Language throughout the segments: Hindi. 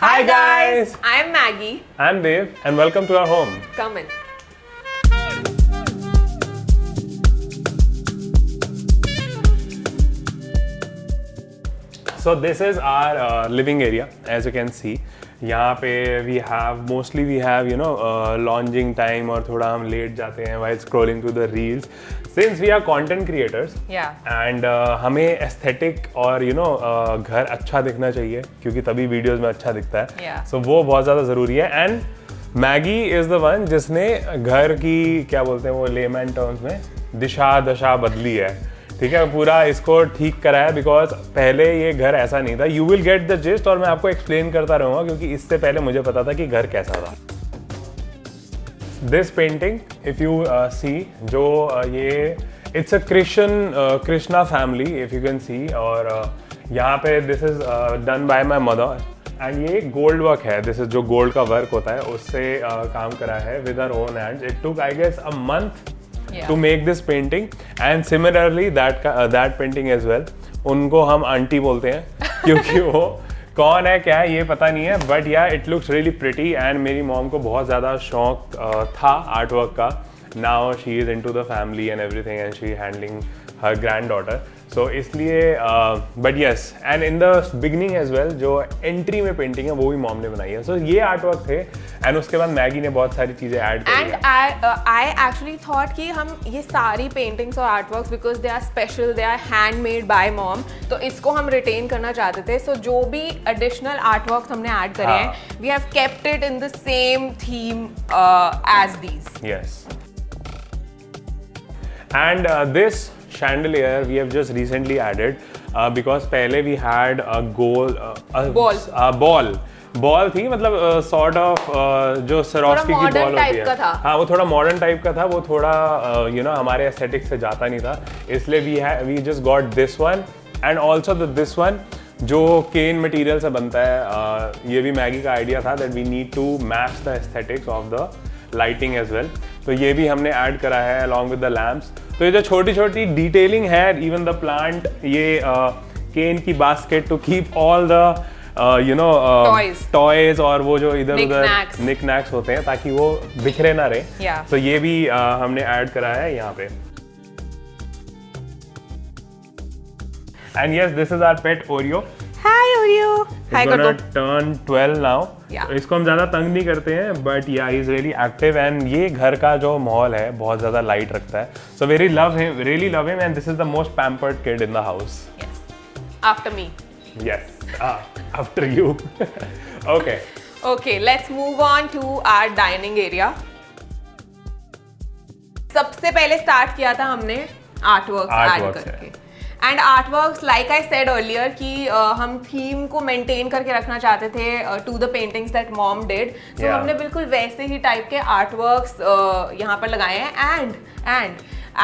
Hi guys! I'm Maggie. I'm Dev and welcome to our home. Come in. So this is our living area, as you can see. यहाँ पे we have lounging time और थोड़ा हम लेट जाते हैं while scrolling through the reels. Since we are content creators, Yeah. and हमें aesthetic और घर अच्छा दिखना चाहिए क्योंकि तभी वीडियोस में अच्छा दिखता है. Yeah. So वो बहुत ज़्यादा ज़रूरी है. And Maggie is the one जिसने घर की क्या बोलते हैं वो layman terms में दशा बदली है. ठीक है, पूरा इसको ठीक करा है बिकॉज पहले ये घर ऐसा नहीं था. You will get the gist और मैं आपको एक्सप्लेन करता रहूँगा क्योंकि इससे पहले मुझे पता था कि घर कैसा था. This painting if you see जो ये it's a Krishna family if you can see. और यहाँ पे this is done by my mother and ये गोल्ड वर्क है. दिस इज जो गोल्ड का वर्क होता है उससे काम करा है with our own hands. It took I guess a month to make this painting and similarly that painting as well. उनको हम आंटी बोलते हैं क्योंकि वो कौन है क्या है ये पता नहीं है बट या it looks really pretty. And मेरी मॉम को बहुत ज़्यादा शौक था आर्ट वर्क का. Now she is into the family and everything and she handling her granddaughter. So इसलिए but yes and in the beginning as well जो एंट्री में पेंटिंग है वो भी मॉम ने बनाई है. सो ये आर्ट वर्क थे एंड उसके बाद मैगी ने बहुत सारी चीज़ें ऐड करी. एंड आई एक्चुअली थॉट कि हम ये सारी पेंटिंग्स और art works because they are special, they are handmade by mom, तो इसको हम रिटेन करना चाहते थे. सो जो भी एडिशनल आर्ट वर्क्स हमने ऐड करे हैं we have kept it in the same theme as these. Yes and this chandelier we have just recently added because पहले we had a ball थी मतलब sort of जो सरोस्की की बॉल होती है. हाँ वो थोड़ा मॉडर्न टाइप का था. वो थोड़ा हमारे एस्थेटिक से जाता नहीं था इसलिए we just got this one and also this one जो केन मटेरियल से बनता है. ये भी मैगी का आइडिया था that we need to match the aesthetics of the lighting as well. तो ये भी हमने ऐड करा है along with the lamps. तो ये जो छोटी छोटी डिटेलिंग है इवन द प्लांट ये केन की basket to keep all the toys और वो जो इधर उधर निकनैक्स होते हैं ताकि वो बिखरे ना रहे. तो ये भी हमने ऐड करा है यहाँ पे. And yes this is our pet Oreo. Hi Oreo. Hi Gonna turn 12 now. Yeah. इसको हम ज़्यादा तंग नहीं करते हैं बट या इज रियली एक्टिव एंड ये घर का जो माहौल है बहुत ज़्यादा लाइट रखता है. So really love him and this is the most pampered kid in the house. After me. Yes, after you. Okay, let's move on to our dining area. सबसे पहले स्टार्ट किया था हमने आर्टवर्क्स ऐड करके. And artworks like I said earlier कि हम थीम को मेंटेन करके रखना चाहते थे to the paintings that mom did. So हमने बिल्कुल वैसे ही टाइप के आर्टवर्क्स यहाँ पर लगाए हैं. एंड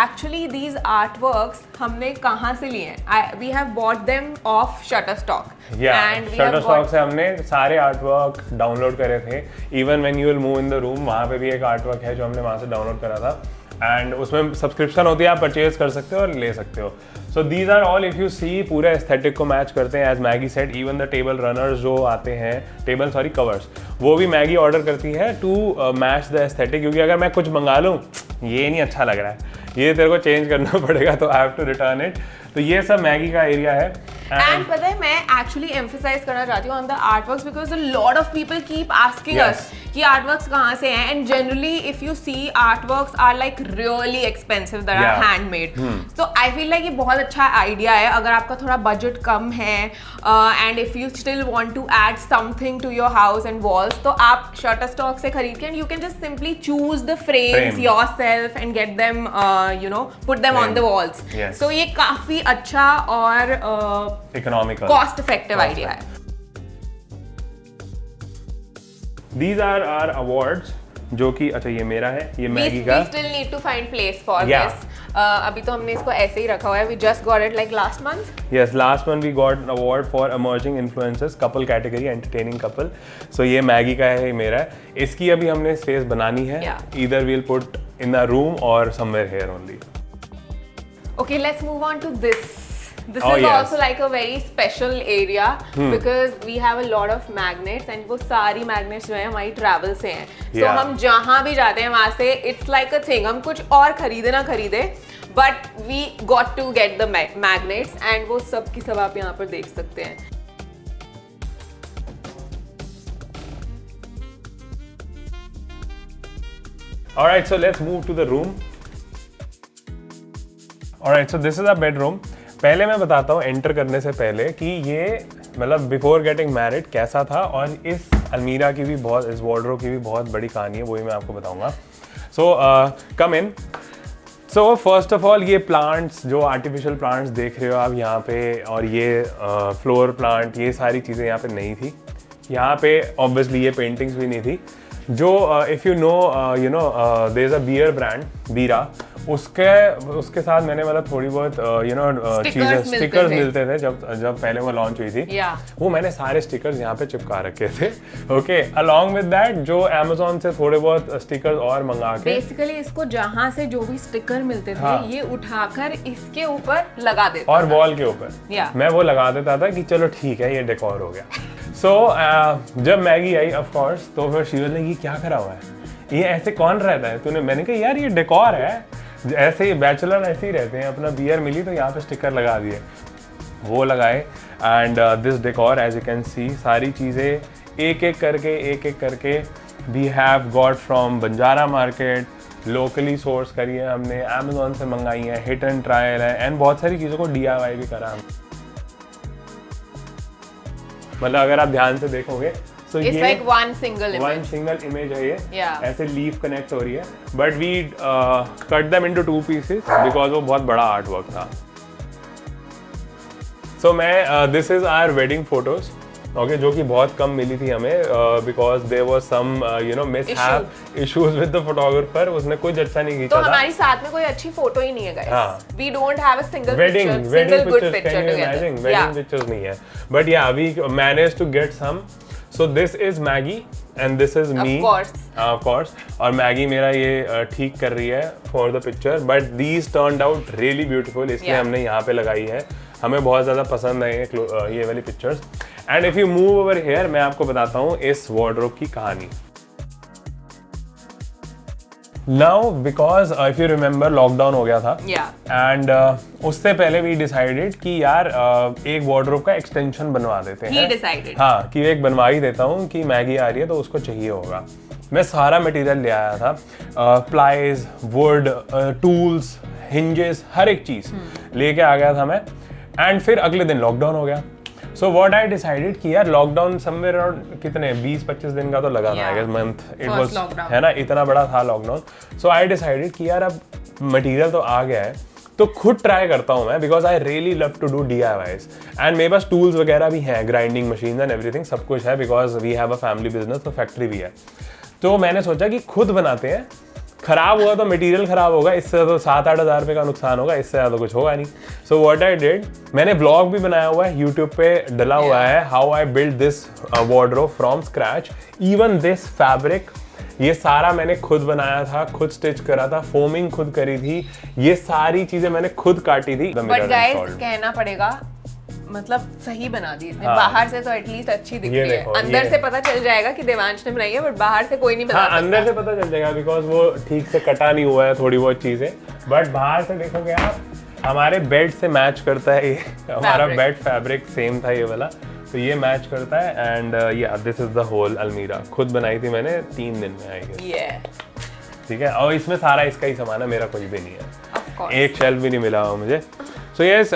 एक्चुअली दीज आर्टवर्क्स हमने कहाँ से लिए हैं? We have bought them off Shutterstock. And Shutterstock से हमने सारे आर्टवर्क डाउनलोड करे थे. Even when you will move in the room वहाँ पे भी एक आर्टवर्क है जो हमने वहाँ से डाउनलोड करा था एंड उसमें सब्सक्रिप्शन होती है, आप परचेज कर सकते हो और ले सकते हो. So these are all if you see पूरे एस्थेटिक को मैच करते हैं. As Maggie said even the table runners जो आते हैं कवर्स वो भी मैगी ऑर्डर करती है टू मैच द एस्थेटिक क्योंकि अगर मैं कुछ मंगा लूँ ये नहीं अच्छा लग रहा है ये तेरे को चेंज करना पड़ेगा तो I have to return it. तो ये सब मैगी का एरिया है. एंड पता है मैं एक्चुअली एम्फसाइज करना चाहती हूँ on the artworks because a lot of people keep asking us कि आर्टवर्क्स कहाँ से हैं. And generally if you see artworks are like really expensive that are handmade. So I feel like ये बहुत अच्छा आइडिया है अगर आपका थोड़ा बजट कम है and if you still want to add something to your house and walls तो आप शटरस्टॉक से खरीद के and you can just simply choose the frames yourself and get them put them on the walls. So ये काफी अच्छा और इकोनॉमिकल कॉस्ट इफेक्टिव आइडिया है. These are our awards जो कि अच्छा ये मेरा है ये मैगी का. We still need to find place for this. अभी तो हमने इसको ऐसे ही रखा हुआ है. We just got it like last month. Yes, last month we got an award for emerging influencers couple category entertaining couple. So ये मैगी का है ये मेरा है. इसकी अभी हमने स्पेस बनानी है. Either we'll put in a room or somewhere here only. Okay, let's move on to this. This Oh, is yes. also like a very special area because we have a lot of magnets and वो सारी magnets जो है हमारी travel से हैं. So Yeah. हम जहाँ भी जाते हैं वहाँ से it's like a thing. हम कुछ और खरीदे ना खरीदे, but we got to get the magnets and वो सब की सब आप यहाँ पर देख सकते हैं. Alright, so let's move to the room. Alright, so this is our bedroom. पहले मैं बताता हूँ एंटर करने से पहले कि ये मतलब बिफोर गेटिंग मैरिड कैसा था, और इस अलमीरा की भी बहुत, इस वार्डरोब की भी बहुत बड़ी कहानी है, वही मैं आपको बताऊंगा. सो कम इन. सो फर्स्ट ऑफ ऑल ये प्लांट्स, जो आर्टिफिशियल प्लांट्स देख रहे हो आप यहाँ पे, और ये फ्लोर प्लांट, ये सारी चीज़ें यहाँ पे नहीं थी. यहाँ पे ऑब्वियसली ये पेंटिंग्स भी नहीं थी. जो if you know there is a beer brand Bira, उसके साथ मैंने मतलब थोड़ी बहुत चीज़ें, स्टिकर्स मिलते थे जब पहले वो लॉन्च हुई थी. वो मैंने सारे स्टिकर्स यहाँ पे चिपका रखे थे. ओके, अलॉन्ग विद दैट जो अमेज़ॉन से थोड़े बहुत स्टिकर्स और मंगा के, बेसिकली इसको जहाँ से जो भी स्टिकर मिलते थे, हाँ. ये उठाकर इसके ऊपर लगा देता और था. वॉल के ऊपर मैं वो लगा देता था कि चलो ठीक है ये डेकोर हो गया. जब मैगी आई ऑफ कोर्स, तो फिर शी वाज लाइक ये क्या करा हुआ है, ये ऐसे कौन रहता है तूने. मैंने कहा यार ये डेकोर है, ऐसे ही बैचलर ऐसे ही रहते हैं, अपना बियर मिली तो यहाँ पे स्टिकर लगा दिए. वो लगाए and this decor as you can see, सारी चीज़ें एक एक करके we have got from Banjara market, locally source करी है हमने, अमेज़ॉन से मंगाई है, हिट एंड ट्रायल है, एंड बहुत सारी चीज़ों को DIY भी करा हमने. मतलब अगर आप ध्यान से देखोगे तो It's ये like one single image है ये. Yeah. ऐसे लीफ कनेक्ट हो रही है, but we cut them into 2 pieces because वो बहुत बड़ा आर्ट वर्क था. सो मैं this is our wedding photos, okay, जो कि बहुत कम मिली थी हमें because there was some mishap issues with the photographer. उसने कुछ अच्छा नहीं खींचा तो था. हमारी साथ में कोई अच्छी फोटो ही नहीं है गाइस. हाँ. We don't have a single wedding good pictures, picture can you together. Imagine, wedding pictures नहीं है, but yeah we manage to get some. So this is Maggi and this is me, of course. और मैगी मेरा ये ठीक कर रही है for the picture, but these turned out really beautiful, इसलिए हमने यहाँ पे लगाई है. हमें बहुत ज़्यादा पसंद आई ये वाली pictures. And if you move over here, मैं आपको बताता हूँ इस वार्डरोब की कहानी. Now because if you remember lockdown हो गया था, एंड उससे पहले वी डिसाइडेड कि यार एक वार्डरोब का एक्सटेंशन बनवा देते हैं. हाँ, कि एक बनवा ही देता हूँ कि मैगी आ रही है तो उसको चाहिए होगा. मैं सारा मटेरियल ले आया था, प्लाइज, वुड, टूल्स, हिंजेस, हर एक चीज़ लेके आ गया था मैं. एंड फिर अगले दिन लॉकडाउन हो गया. सो व्हाट आई डिसाइडेड कि यार लॉकडाउन समवेयर अराउंड कितने 20-25 दिन का तो लगा था, I guess month it was, है ना, इतना बड़ा था लॉकडाउन. सो आई डिसाइडेड कि यार अब मटेरियल तो आ गया है तो खुद ट्राई करता हूँ मैं, because I really love to do DIYs. And मेरे पास टूल्स वगैरह भी हैं, ग्राइंडिंग मशीन एंड एवरीथिंग, सब कुछ है, because we have a family business, तो फैक्ट्री भी है. तो मैंने सोचा कि खुद बनाते हैं. खराब हुआ तो मटेरियल खराब होगा, इससे तो 7-8 हज़ार रुपये का नुकसान होगा, इससे ज़्यादा कुछ होगा नहीं. सो व्हाट आई डिड, मैंने व्लॉग भी बनाया हुआ है, यूट्यूब पे डला हुआ है, how I build this wardrobe from scratch. Even this fabric, ये सारा मैंने खुद बनाया था, खुद स्टिच करा था, फोमिंग खुद करी थी, ये सारी चीजें मैंने खुद काटी थी. बट गाइस कहना पड़ेगा, मतलब सही बना दी इसने. हाँ. बाहर से तो एटलीस्ट अच्छी दिख रही है, अंदर से पता चल जाएगा कि देवांश ने बनाई है, बट बाहर से कोई नहीं बता सकता. अंदर से पता चल जाएगा बिकॉज वो ठीक से कटा नहीं हुआ है थोड़ी बहुत चीजें, बट बाहर से देखोगे आप, हमारे बेड से मैच करता है ये. हमारा बेड फैब्रिक सेम था ये वाला, तो ये मैच करता है. एंड या दिस इज द होल अलमीरा, खुद बनाई थी मैंने 3 दिन में, आई गेस. ठीक है, और इसमें सारा इसका ही सामान है, मेरा कुछ भी नहीं है, एक शेल्फ भी नहीं मिला हुआ मुझे. सो यस,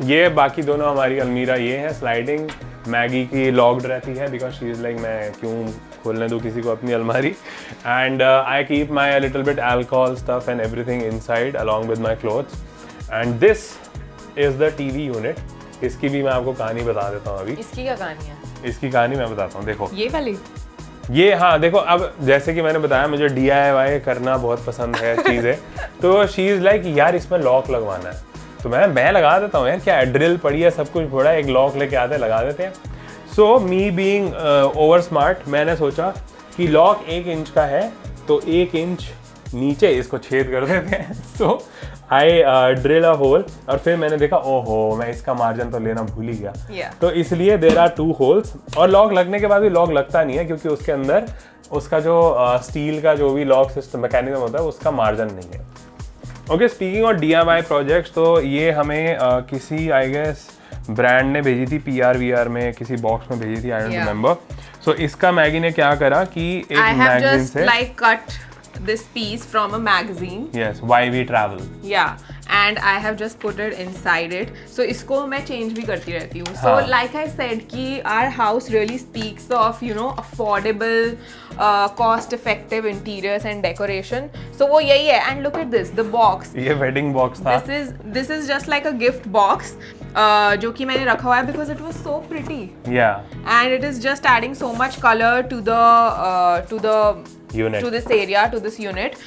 ये बाकी दोनों हमारी अलमीरा ये है स्लाइडिंग. मैगी की लॉक्ड रहती है बिकॉज शी इज़ लाइक मैं क्यों खोलने दूँ किसी को अपनी अलमारी. And I keep my little bit alcohol stuff and everything inside along with my clothes. And this is the TV unit. इसकी भी मैं आपको कहानी बता देता हूँ अभी. इसकी क्या कहानी है? इसकी कहानी मैं बताता हूँ. देखो ये वाली, ये, हाँ देखो, अब जैसे कि मैंने बताया मुझे DIY करना बहुत पसंद है चीज़ें. तो शी इज़ लाइक यार इसमें लॉक लगवाना है, तो मैं लगा देता हूँ यार, क्या ड्रिल पड़ी है, सब कुछ पड़ा है, एक लॉक लेके आते लगा देते हैं. सो मी बीइंग ओवर स्मार्ट, मैंने सोचा कि लॉक 1 इंच का है तो 1 इंच नीचे इसको छेद कर देते हैं. सो आई ड्रिल अ होल और फिर मैंने देखा ओहो मैं इसका मार्जिन तो लेना भूल ही गया तो इसलिए देयर आर 2 होल्स और लॉक लगने के बाद भी लॉक लगता नहीं है क्योंकि उसके अंदर उसका जो स्टील का जो भी लॉक सिस्टम मैकेनिज्म होता है उसका मार्जिन नहीं है। Okay, speaking of DIY projects, तो ये हमें किसी आई गेस ब्रांड ने भेजी थी PRVR में, किसी बॉक्स में भेजी थी, आई डोंट रिमेंबर। सो इसका मैगी ने क्या करा कि एक मैगजीन से like cut this piece from a magazine. Yes, Why We Travel. Yeah, and I have just put it inside it. So इसको मैं change भी करती रहती हूँ. So like I said कि our house really speaks of affordable, cost-effective interiors and decoration. So वो यही है. And look at this, the box. ये wedding box था. This is just like a gift box. जो कि मैंने रखा हुआ है because it was so pretty. Yeah. And it is just adding so much color to the unit. To this area, to this unit.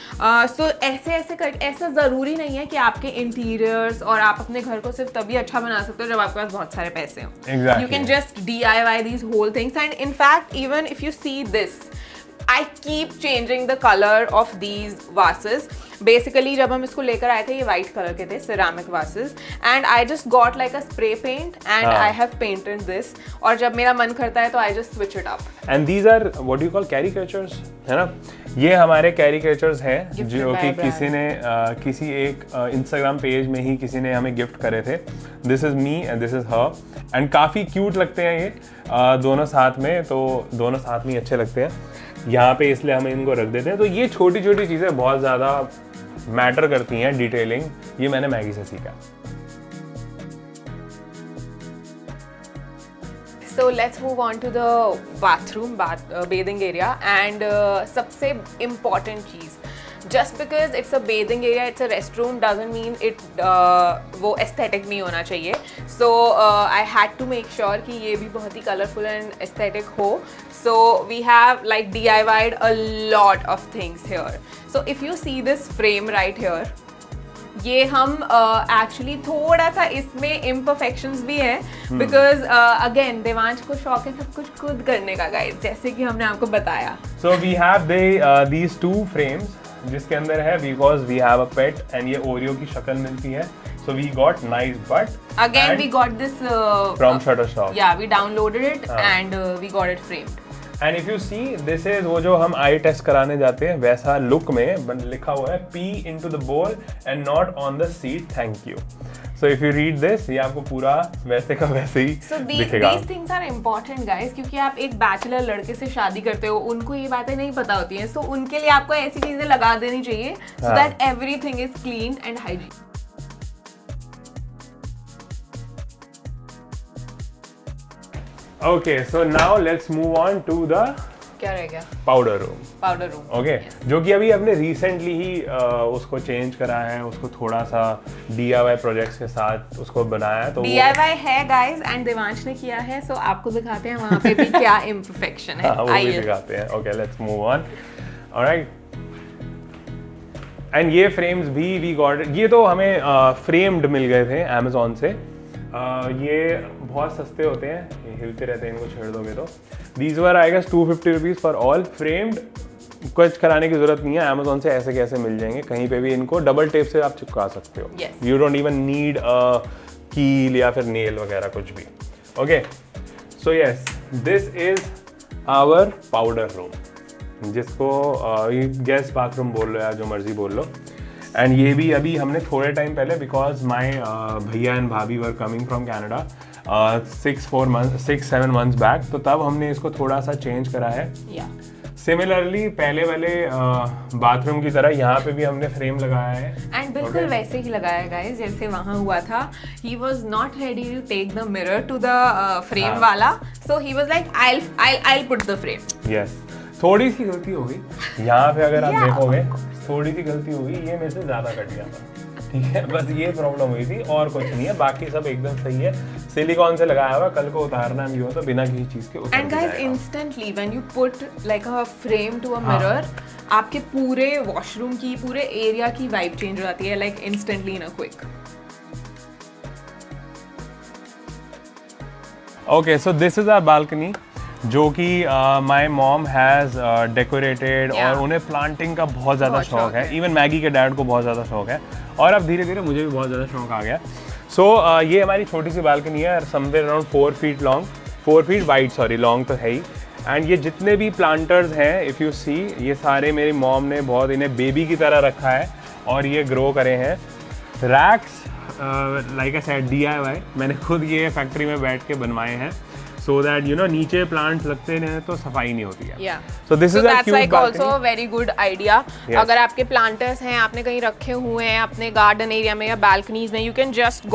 So ऐसा ज़रूरी नहीं है कि आपके इंटीरियर्स और आप अपने घर को सिर्फ तभी अच्छा बना सकते हो जब आपके पास बहुत सारे पैसे हों. Exactly. You can just DIY these whole things, and in fact, even if you see this, I keep changing the color of these vases. Basically, जब हम इसको लेकर आए थे ये white color के थे ceramic vases, and I just got like a spray paint and I have painted this. और जब मेरा मन करता है तो I just switch it up. And these are what do you call caricatures, है ना? ये हमारे caricatures हैं जो कि किसी ने किसी एक Instagram पेज में ही किसी ने हमें गिफ्ट करे थे. This is me and this is her. And काफ़ी क्यूट लगते हैं ये दोनों साथ में, तो दोनों साथ में ही अच्छे लगते हैं यहाँ पे, इसलिए हम इनको रख देते हैं. तो ये छोटी छोटी चीज़ें बहुत ज़्यादा मैटर करती हैं, डिटेलिंग. ये मैंने मैगी से सीखा. So let's move on to the bathroom, bathing area, and सबसे important cheese, just because it's a bathing area, it's a restroom, doesn't mean it वो aesthetic नहीं होना चाहिए. So I had to make sure कि ये भी बहुत ही colorful and aesthetic हो. So we have like DIY'd a lot of things here. So if you see this frame right here, ये हम एक्चुअली थोड़ा सा इसमें imperfections भी हैं because again देवांश को शौक है सब कुछ खुद करने का गाइस, जैसे कि हमने आपको बताया. So we have these 2 frames जिसके अंदर है because we have a pet and ये ओरियो की शक्ल मिलती है. So we got nice, but again we got this from Shutterstock. Yeah, we downloaded it and we got it framed. And if you see, this is वो जो हम आई टेस्ट कराने जाते हैं वैसा लुक में लिखा हुआ है pee into the bowl and not on the seat, thank you. So if you read this, ये आपको पूरा वैसे का वैसे ही दिखेगा. These things are important guys, क्योंकि आप एक बैचलर लड़के से शादी करते हो, उनको ये बातें नहीं पता होती हैं, so उनके लिए आपको ऐसी चीजें लगा देनी चाहिए so that everything is clean and hygiene. Okay, so now let's move on to the क्या रह गया? Powder room. Powder room. Okay, जो कि अभी हमने रिसेंटली ही उसको चेंज करा है, उसको थोड़ा सा DIY प्रोजेक्ट्स के साथ उसको बनाया है. तो DIY है गाइस एंड देवांश ने किया है, सो आपको दिखाते हैं वहाँ पे भी क्या इम्परफेक्शन है. वो भी दिखाते हैं. Okay, let's move on. Alright. And ये फ्रेम्स भी वी गॉट, ये तो हमें फ्रेम्ड मिल गए थे अमेजोन से. ये बहुत सस्ते होते हैं, ये हिलते रहते हैं, इनको छेड़ दोगे तो. These were I guess 250 rupees for all. Framed कुछ कराने की जरूरत नहीं है, अमेजोन से ऐसे कैसे मिल जाएंगे कहीं पे भी. इनको डबल टेप से आप चिपका सकते हो. यू डोंट इवन नीड कील या फिर नेल वगैरह कुछ भी. Okay, so yes, this is our powder room, जिसको गेस्ट बाथरूम बोल लो या जो मर्जी बोल लो. एंड ये भी अभी हमने थोड़े टाइम पहले, बिकॉज माई भैया एंड भाभी were coming from Canada 6-7 months back, तो तब हमने इसको थोड़ा सा चेंज करा है. सिमिलरली पहले वाले बाथरूम की तरह यहाँ पे भी हमने फ्रेम लगाया है एंड बिल्कुल वैसे ही लगाया है गाइस जैसे वहाँ हुआ था. He was not ready to take the mirror to the frame वाला, so he was like I put the frame. Yes, थोड़ी सी गलती हो गई यहाँ पे, अगर आप देखोगे थोड़ी सी गलती हुई, ये मेरे से ज्यादा कट गया था. ठीक है, बस ये प्रॉब्लम हुई थी और कुछ नहीं है, बाकी सब एकदम सही है. सिलिकॉन से लगाया हुआ, कल को उतारना भी हो तो बिना किसी चीज के उतर. And guys instantly when you put like a frame to a mirror, आपके पूरे वॉशरूम की, पूरे एरिया की वाइब चेंज हो जाती है, like instantly in a quick. Okay, so this is our balcony. जो कि my mom has decorated Yeah. और उन्हें प्लांटिंग का बहुत ज़्यादा बहुत शौक शौक है। है। इवन मैगी के डैड को बहुत ज़्यादा शौक है और अब धीरे धीरे मुझे भी बहुत ज़्यादा शौक आ गया। सो ये हमारी छोटी सी बालकनी है, somewhere around 4 feet long, 4 feet wide, sorry long तो है ही। एंड ये जितने भी प्लांटर्स हैं, इफ़ यू सी, ये सारे मेरी मॉम ने बहुत इन्हें बेबी की तरह रखा है और ये ग्रो करे हैं। Racks like I said DIY, मैंने खुद ये फैक्ट्री में बैठ के बनवाए हैं, सो दैट यू नो नीचे प्लांट्स लगते हैं तो सफाई नहीं होती है। Yeah. So this So is a that's cute like balcony. also a very good idea. Yes. अगर आपके planters हैं, आपने कहीं रखे हुए हैं अपने garden area में या balconies में, you can just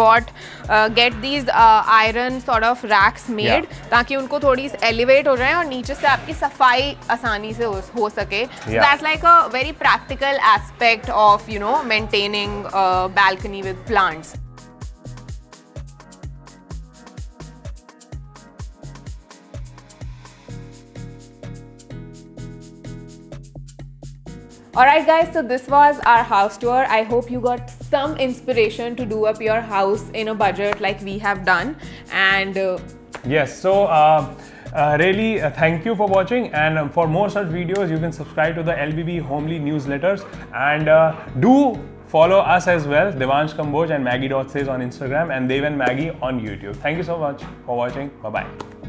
get these iron sort of racks made, Yeah. ताकि उनको थोड़ी elevate हो जाए और नीचे से आपकी सफाई आसानी से हो सके. So Yeah. that's like a very practical aspect of, you know, maintaining a balcony with plants. Alright guys, so this was our house tour. I hope you got some inspiration to do up your house in a budget like we have done. And Yes, so really thank you for watching, and for more such videos you can subscribe to the LBB Homely newsletters, and do follow us as well, Devansh Kamboj and Maggie.says on Instagram, and Dev and Maggie on YouTube. Thank you so much for watching. Bye bye.